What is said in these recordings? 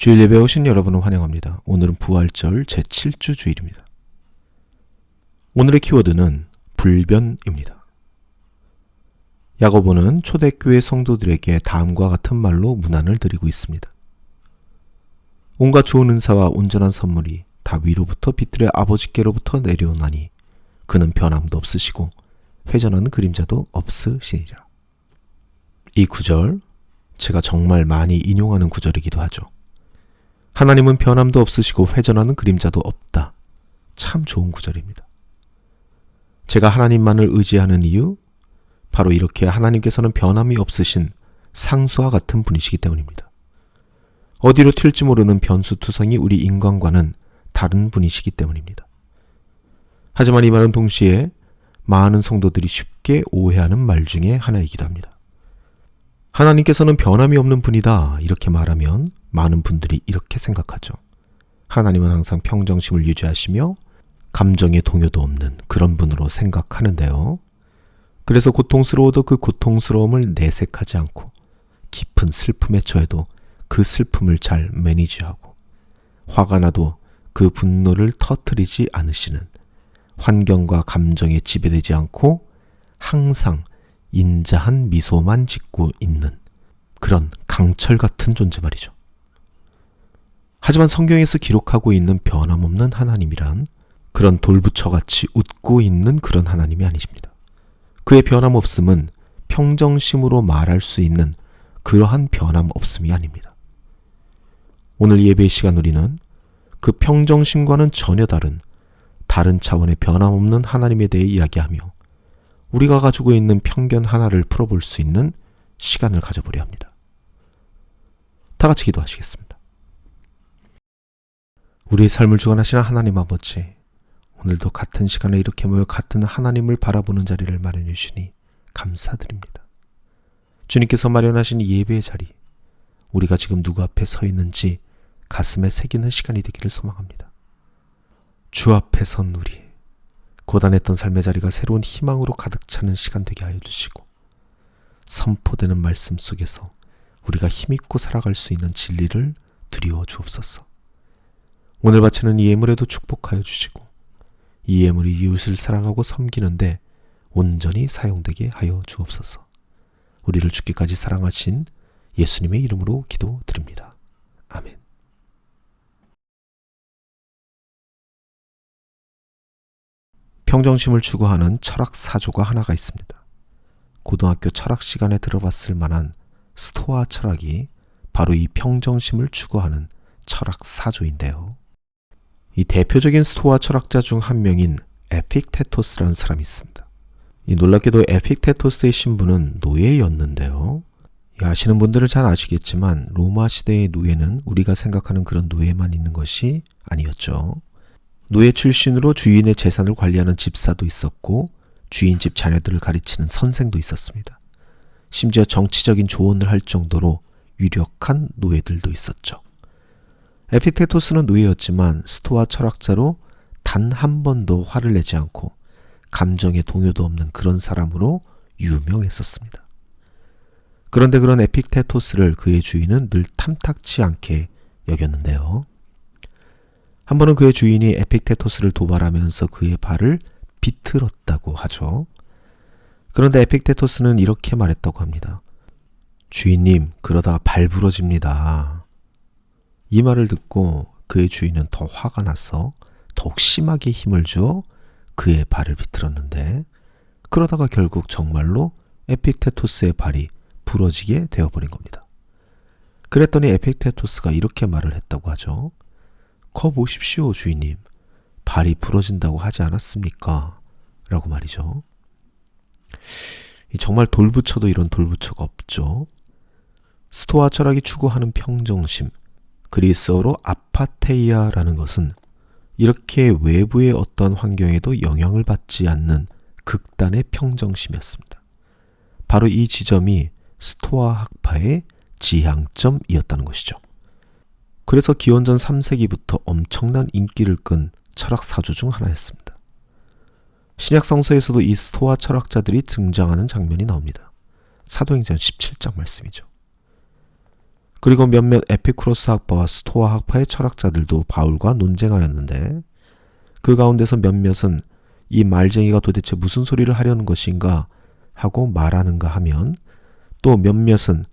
주일 예배에 오신 여러분을 환영합니다. 오늘은 부활절 제7주 주일입니다. 오늘의 키워드는 불변입니다. 야고보는 초대교회 성도들에게 다음과 같은 말로 문안을 드리고 있습니다. 온갖 좋은 은사와 온전한 선물이 다 위로부터 빛들의 아버지께로부터 내려오나니 그는 변함도 없으시고 회전하는 그림자도 없으시니라. 이 구절, 제가 정말 많이 인용하는 구절이기도 하죠. 하나님은 변함도 없으시고 회전하는 그림자도 없다. 참 좋은 구절입니다. 제가 하나님만을 의지하는 이유, 바로 이렇게 하나님께서는 변함이 없으신 상수와 같은 분이시기 때문입니다. 어디로 튈지 모르는 변수투성이 우리 인간과는 다른 분이시기 때문입니다. 하지만 이 말은 동시에 많은 성도들이 쉽게 오해하는 말 중에 하나이기도 합니다. 하나님께서는 변함이 없는 분이다 이렇게 말하면 많은 분들이 이렇게 생각하죠. 하나님은 항상 평정심을 유지하시며 감정의 동요도 없는 그런 분으로 생각하는데요. 그래서 고통스러워도 그 고통스러움을 내색하지 않고 깊은 슬픔에 처해도 그 슬픔을 잘 매니지하고 화가 나도 그 분노를 터뜨리지 않으시는, 환경과 감정에 지배되지 않고 항상 인자한 미소만 짓고 있는 그런 강철 같은 존재 말이죠. 하지만 성경에서 기록하고 있는 변함없는 하나님이란 그런 돌부처같이 웃고 있는 그런 하나님이 아니십니다. 그의 변함없음은 평정심으로 말할 수 있는 그러한 변함없음이 아닙니다. 오늘 예배의 시간 우리는 그 평정심과는 전혀 다른 차원의 변함없는 하나님에 대해 이야기하며 우리가 가지고 있는 편견 하나를 풀어볼 수 있는 시간을 가져보려 합니다. 다 같이 기도하시겠습니다. 우리의 삶을 주관하시는 하나님 아버지, 오늘도 같은 시간에 이렇게 모여 같은 하나님을 바라보는 자리를 마련해 주시니 감사드립니다. 주님께서 마련하신 예배의 자리, 우리가 지금 누구 앞에 서 있는지 가슴에 새기는 시간이 되기를 소망합니다. 주 앞에 선 우리, 고단했던 삶의 자리가 새로운 희망으로 가득 차는 시간 되게 하여 주시고, 선포되는 말씀 속에서 우리가 힘있고 살아갈 수 있는 진리를 드리워 주옵소서. 오늘 바치는 이 예물에도 축복하여 주시고, 이 예물이 이웃을 사랑하고 섬기는데 온전히 사용되게 하여 주옵소서. 우리를 죽기까지 사랑하신 예수님의 이름으로 기도드립니다. 아멘. 평정심을 추구하는 철학 사조가 하나가 있습니다. 고등학교 철학 시간에 들어봤을 만한 스토아 철학이 바로 이 평정심을 추구하는 철학 사조인데요. 이 대표적인 스토아 철학자 중 한 명인 에픽테토스라는 사람이 있습니다. 이 놀랍게도 에픽테토스의 신부는 노예였는데요. 아시는 분들은 잘 아시겠지만 로마 시대의 노예는 우리가 생각하는 그런 노예만 있는 것이 아니었죠. 노예 출신으로 주인의 재산을 관리하는 집사도 있었고 주인집 자녀들을 가르치는 선생도 있었습니다. 심지어 정치적인 조언을 할 정도로 유력한 노예들도 있었죠. 에픽테토스는 노예였지만 스토아 철학자로 단 한 번도 화를 내지 않고 감정의 동요도 없는 그런 사람으로 유명했었습니다. 그런데 그런 에픽테토스를 그의 주인은 늘 탐탁치 않게 여겼는데요. 한 번은 그의 주인이 에픽테토스를 도발하면서 그의 발을 비틀었다고 하죠. 그런데 에픽테토스는 이렇게 말했다고 합니다. 주인님, 그러다가 발 부러집니다. 이 말을 듣고 그의 주인은 더 화가 나서 더욱 심하게 힘을 주어 그의 발을 비틀었는데, 그러다가 결국 정말로 에픽테토스의 발이 부러지게 되어버린 겁니다. 그랬더니 에픽테토스가 이렇게 말을 했다고 하죠. 거 보십시오, 주인님. 발이 부러진다고 하지 않았습니까? 라고 말이죠. 정말 돌부처도 이런 돌부처가 없죠. 스토아 철학이 추구하는 평정심, 그리스어로 아파테이아라는 것은 이렇게 외부의 어떤 환경에도 영향을 받지 않는 극단의 평정심이었습니다. 바로 이 지점이 스토아 학파의 지향점이었다는 것이죠. 그래서 기원전 3세기부터 엄청난 인기를 끈 철학 사조 중 하나였습니다. 신약 성서에서도 이 스토아 철학자들이 등장하는 장면이 나옵니다. 사도행전 17장 말씀이죠. 그리고 몇몇 에피쿠로스 학파와 스토아 학파의 철학자들도 바울과 논쟁하였는데 그 가운데서 몇몇은 이 말쟁이가 도대체 무슨 소리를 하려는 것인가 하고 말하는가 하면 또 몇몇은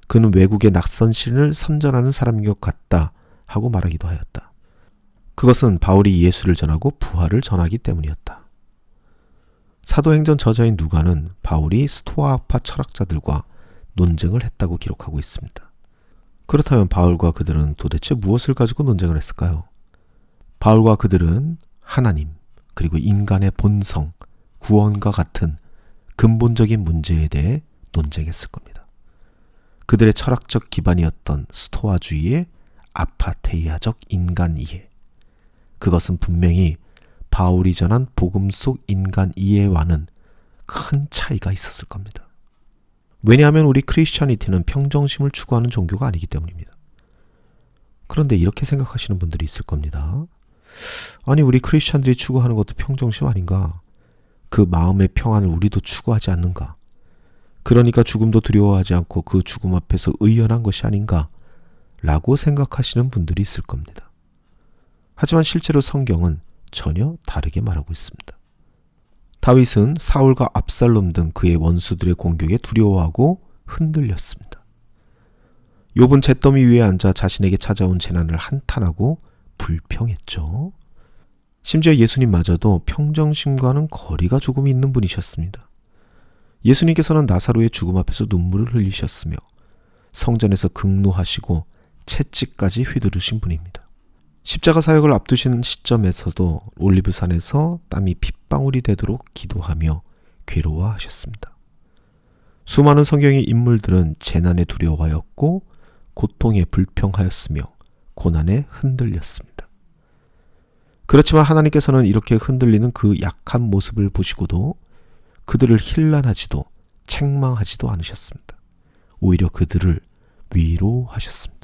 그는 외국의 낯선 신을 선전하는 사람인 것 같다 하고 말하기도 하였다. 그것은 바울이 예수를 전하고 부활을 전하기 때문이었다. 사도행전 저자인 누가는 바울이 스토아파 철학자들과 논쟁을 했다고 기록하고 있습니다. 그렇다면 바울과 그들은 도대체 무엇을 가지고 논쟁을 했을까요? 바울과 그들은 하나님, 그리고 인간의 본성, 구원과 같은 근본적인 문제에 대해 논쟁했을 겁니다. 그들의 철학적 기반이었던 스토아주의의 아파테이아적 인간 이해, 그것은 분명히 바울이 전한 복음 속 인간 이해와는 큰 차이가 있었을 겁니다. 왜냐하면 우리 크리스찬이티는 평정심을 추구하는 종교가 아니기 때문입니다. 그런데 이렇게 생각하시는 분들이 있을 겁니다. 아니, 우리 크리스찬들이 추구하는 것도 평정심 아닌가? 그 마음의 평안을 우리도 추구하지 않는가? 그러니까 죽음도 두려워하지 않고 그 죽음 앞에서 의연한 것이 아닌가? 라고 생각하시는 분들이 있을 겁니다. 하지만 실제로 성경은 전혀 다르게 말하고 있습니다. 다윗은 사울과 압살롬 등 그의 원수들의 공격에 두려워하고 흔들렸습니다. 욥은 잿더미 위에 앉아 자신에게 찾아온 재난을 한탄하고 불평했죠. 심지어 예수님마저도 평정심과는 거리가 조금 있는 분이셨습니다. 예수님께서는 나사로의 죽음 앞에서 눈물을 흘리셨으며 성전에서 극노하시고 채찍까지 휘두르신 분입니다. 십자가 사역을 앞두신 시점에서도 올리브산에서 땀이 핏방울이 되도록 기도하며 괴로워하셨습니다. 수많은 성경의 인물들은 재난에 두려워하였고 고통에 불평하였으며 고난에 흔들렸습니다. 그렇지만 하나님께서는 이렇게 흔들리는 그 약한 모습을 보시고도 그들을 힐난하지도 책망하지도 않으셨습니다. 오히려 그들을 위로하셨습니다.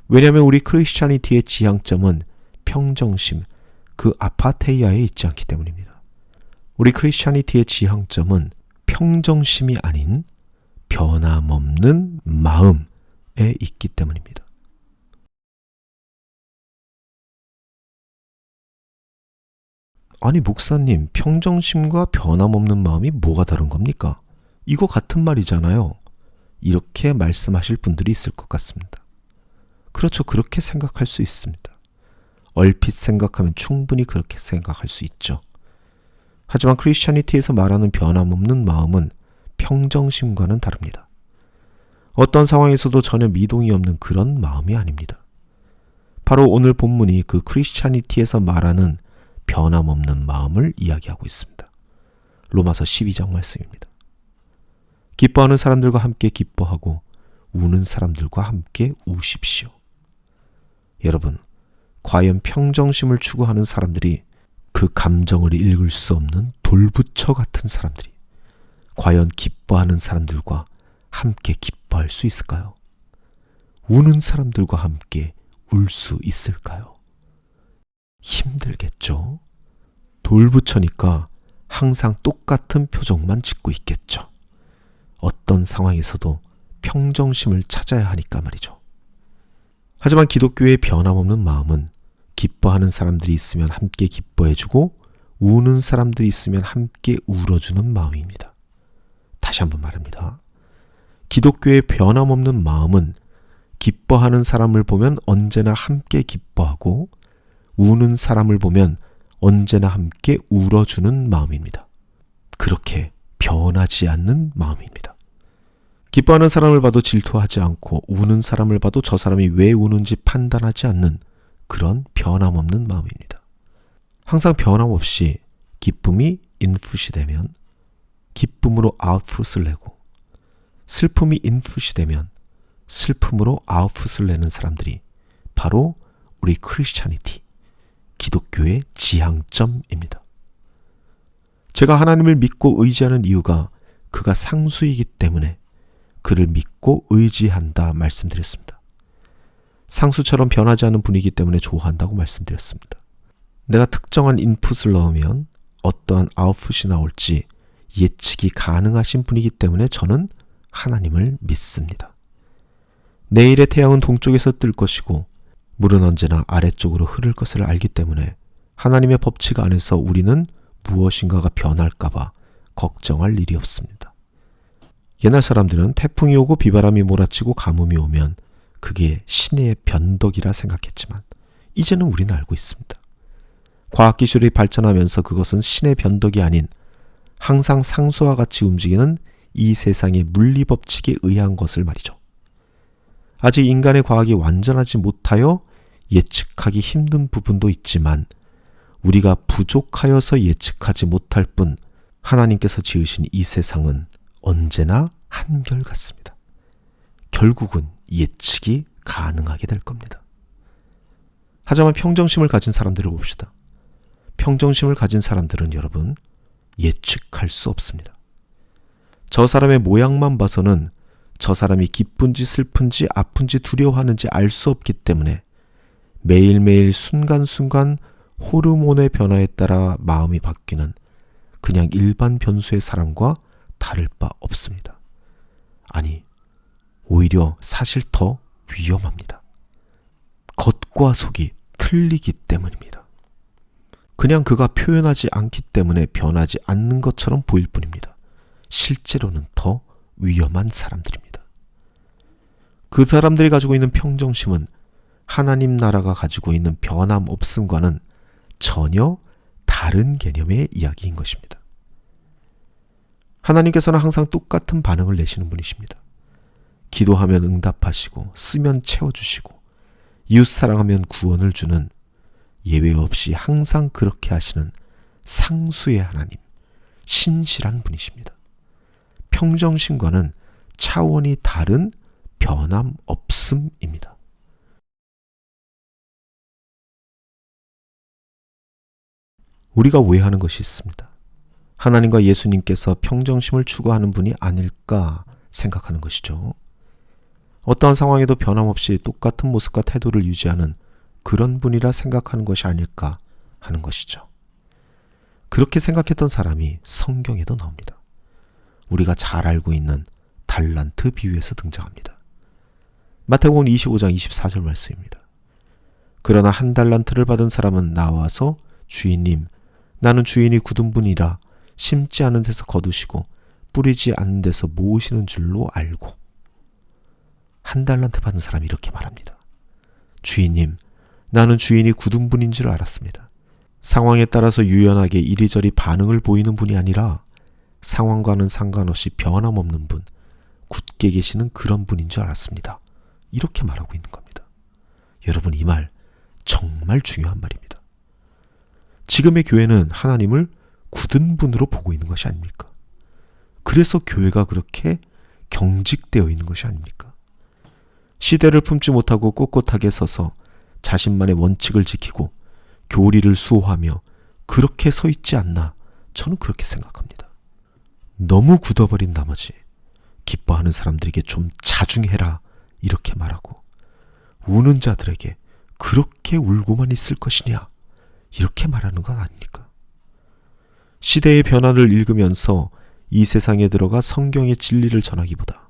왜냐하면 우리 크리스찬이티의 지향점은 평정심, 그 아파테이아에 있지 않기 때문입니다. 우리 크리스찬이티의 지향점은 평정심이 아닌 변함없는 마음에 있기 때문입니다. 아니, 목사님, 평정심과 변함없는 마음이 뭐가 다른 겁니까? 이거 같은 말이잖아요. 이렇게 말씀하실 분들이 있을 것 같습니다. 그렇죠. 그렇게 생각할 수 있습니다. 얼핏 생각하면 충분히 그렇게 생각할 수 있죠. 하지만 크리스찬이티에서 말하는 변함없는 마음은 평정심과는 다릅니다. 어떤 상황에서도 전혀 미동이 없는 그런 마음이 아닙니다. 바로 오늘 본문이 그 크리스찬이티에서 말하는 변함없는 마음을 이야기하고 있습니다. 로마서 12장 말씀입니다. 기뻐하는 사람들과 함께 기뻐하고 우는 사람들과 함께 우십시오. 여러분, 과연 평정심을 추구하는 사람들이, 그 감정을 읽을 수 없는 돌부처 같은 사람들이 과연 기뻐하는 사람들과 함께 기뻐할 수 있을까요? 우는 사람들과 함께 울 수 있을까요? 힘들겠죠? 돌부처니까 항상 똑같은 표정만 짓고 있겠죠. 어떤 상황에서도 평정심을 찾아야 하니까 말이죠. 하지만 기독교의 변함없는 마음은 기뻐하는 사람들이 있으면 함께 기뻐해주고 우는 사람들이 있으면 함께 울어주는 마음입니다. 다시 한번 말합니다. 기독교의 변함없는 마음은 기뻐하는 사람을 보면 언제나 함께 기뻐하고 우는 사람을 보면 언제나 함께 울어주는 마음입니다. 그렇게 변하지 않는 마음입니다. 기뻐하는 사람을 봐도 질투하지 않고 우는 사람을 봐도 저 사람이 왜 우는지 판단하지 않는 그런 변함없는 마음입니다. 항상 변함없이 기쁨이 인풋이 되면 기쁨으로 아웃풋을 내고 슬픔이 인풋이 되면 슬픔으로 아웃풋을 내는 사람들이 바로 우리 크리스찬이티, 기독교의 지향점입니다. 제가 하나님을 믿고 의지하는 이유가 그가 상수이기 때문에 그를 믿고 의지한다 말씀드렸습니다. 상수처럼 변하지 않는 분이기 때문에 좋아한다고 말씀드렸습니다. 내가 특정한 인풋을 넣으면 어떠한 아웃풋이 나올지 예측이 가능하신 분이기 때문에 저는 하나님을 믿습니다. 내일의 태양은 동쪽에서 뜰 것이고 물은 언제나 아래쪽으로 흐를 것을 알기 때문에 하나님의 법칙 안에서 우리는 무엇인가가 변할까봐 걱정할 일이 없습니다. 옛날 사람들은 태풍이 오고 비바람이 몰아치고 가뭄이 오면 그게 신의 변덕이라 생각했지만 이제는 우리는 알고 있습니다. 과학기술이 발전하면서 그것은 신의 변덕이 아닌 항상 상수와 같이 움직이는 이 세상의 물리법칙에 의한 것을 말이죠. 아직 인간의 과학이 완전하지 못하여 예측하기 힘든 부분도 있지만 우리가 부족하여서 예측하지 못할 뿐 하나님께서 지으신 이 세상은 언제나 한결같습니다. 결국은 예측이 가능하게 될 겁니다. 하지만 평정심을 가진 사람들을 봅시다. 평정심을 가진 사람들은 여러분 예측할 수 없습니다. 저 사람의 모양만 봐서는 저 사람이 기쁜지 슬픈지 아픈지 두려워하는지 알 수 없기 때문에 매일매일 순간순간 호르몬의 변화에 따라 마음이 바뀌는 그냥 일반 변수의 사람과 다를 바 없습니다. 아니, 오히려 사실 더 위험합니다. 겉과 속이 틀리기 때문입니다. 그냥 그가 표현하지 않기 때문에 변하지 않는 것처럼 보일 뿐입니다. 실제로는 더 위험한 사람들입니다. 그 사람들이 가지고 있는 평정심은 하나님 나라가 가지고 있는 변함없음과는 전혀 다른 개념의 이야기인 것입니다. 하나님께서는 항상 똑같은 반응을 내시는 분이십니다. 기도하면 응답하시고 쓰면 채워주시고 이웃 사랑하면 구원을 주는 예외 없이 항상 그렇게 하시는 상수의 하나님, 신실한 분이십니다. 평정심과는 차원이 다른 변함없음입니다. 우리가 오해하는 것이 있습니다. 하나님과 예수님께서 평정심을 추구하는 분이 아닐까 생각하는 것이죠. 어떠한 상황에도 변함없이 똑같은 모습과 태도를 유지하는 그런 분이라 생각하는 것이 아닐까 하는 것이죠. 그렇게 생각했던 사람이 성경에도 나옵니다. 우리가 잘 알고 있는 달란트 비유에서 등장합니다. 마태복음 25장 24절 말씀입니다. 그러나 한 달란트를 받은 사람은 나와서 주인님, 나는 주인이 굳은 분이라 심지 않은 데서 거두시고 뿌리지 않는 데서 모으시는 줄로 알고. 한 달란트 받은 사람이 이렇게 말합니다. 주인님, 나는 주인이 굳은 분인 줄 알았습니다. 상황에 따라서 유연하게 이리저리 반응을 보이는 분이 아니라 상황과는 상관없이 변함없는 분, 굳게 계시는 그런 분인 줄 알았습니다. 이렇게 말하고 있는 겁니다. 여러분, 이 말 정말 중요한 말입니다. 지금의 교회는 하나님을 굳은 분으로 보고 있는 것이 아닙니까? 그래서 교회가 그렇게 경직되어 있는 것이 아닙니까? 시대를 품지 못하고 꼿꼿하게 서서 자신만의 원칙을 지키고 교리를 수호하며 그렇게 서 있지 않나, 저는 그렇게 생각합니다. 너무 굳어버린 나머지 기뻐하는 사람들에게 좀 자중해라 이렇게 말하고, 우는 자들에게 그렇게 울고만 있을 것이냐 이렇게 말하는 건 아닙니까? 시대의 변화를 읽으면서 이 세상에 들어가 성경의 진리를 전하기보다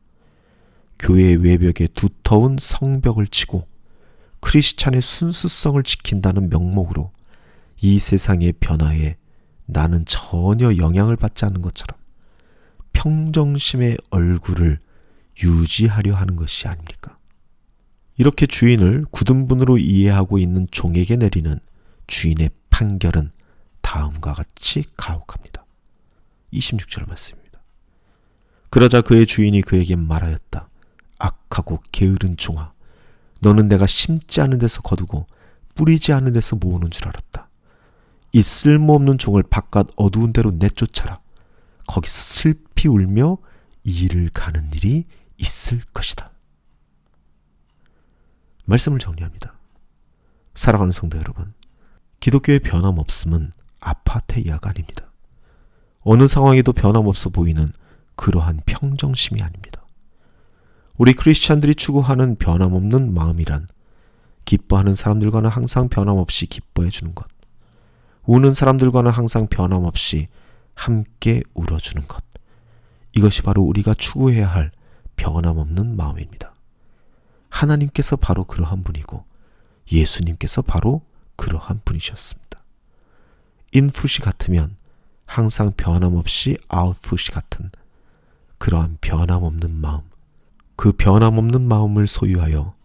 교회의 외벽에 두터운 성벽을 치고 크리스찬의 순수성을 지킨다는 명목으로 이 세상의 변화에 나는 전혀 영향을 받지 않는 것처럼 평정심의 얼굴을 유지하려 하는 것이 아닙니까? 이렇게 주인을 굳은 분으로 이해하고 있는 종에게 내리는 주인의 판결은 다음과 같이 가혹합니다. 26절 말씀입니다. 그러자 그의 주인이 그에게 말하였다. 악하고 게으른 종아, 너는 내가 심지 않은 데서 거두고 뿌리지 않은 데서 모으는 줄 알았다. 이 쓸모없는 종을 바깥 어두운 데로 내쫓아라. 거기서 슬피 울며 이를 가는 일이 있을 것이다. 말씀을 정리합니다. 사랑하는 성도 여러분, 기독교의 변함없음은 아파테이아가 아닙니다. 어느 상황에도 변함없어 보이는 그러한 평정심이 아닙니다. 우리 크리스찬들이 추구하는 변함없는 마음이란 기뻐하는 사람들과는 항상 변함없이 기뻐해 주는 것, 우는 사람들과는 항상 변함없이 함께 울어주는 것, 이것이 바로 우리가 추구해야 할 변함없는 마음입니다. 하나님께서 바로 그러한 분이고 예수님께서 바로 그러한 분이셨습니다. 인풋이 같으면 항상 변함없이 아웃풋이 같은 그러한 변함없는 마음, 그 변함없는 마음을 소유하여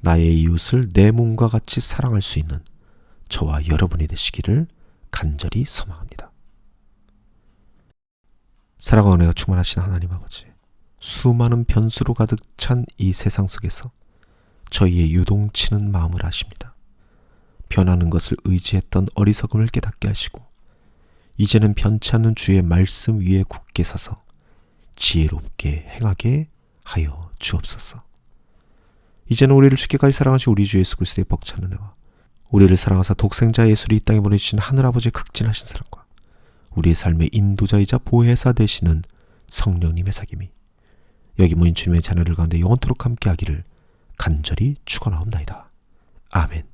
나의 이웃을 내 몸과 같이 사랑할 수 있는 저와 여러분이 되시기를 간절히 소망합니다. 사랑과 은혜가 충만하신 하나님 아버지, 수많은 변수로 가득 찬 이 세상 속에서 저희의 유동치는 마음을 아십니다. 변하는 것을 의지했던 어리석음을 깨닫게 하시고 이제는 변치 않는 주의 말씀 위에 굳게 서서 지혜롭게 행하게 하여 주옵소서. 이제는 우리를 주께까지 사랑하신 우리 주 예수 그리스도의 벅찬 은혜와 우리를 사랑하사 독생자 예수를 이 땅에 보내주신 하늘아버지의 극진하신 사랑과 우리의 삶의 인도자이자 보혜사 되시는 성령님의 사귐이 여기 모인 주님의 자녀들 가운데 영원토록 함께하기를 간절히 축원하옵나이다. 아멘.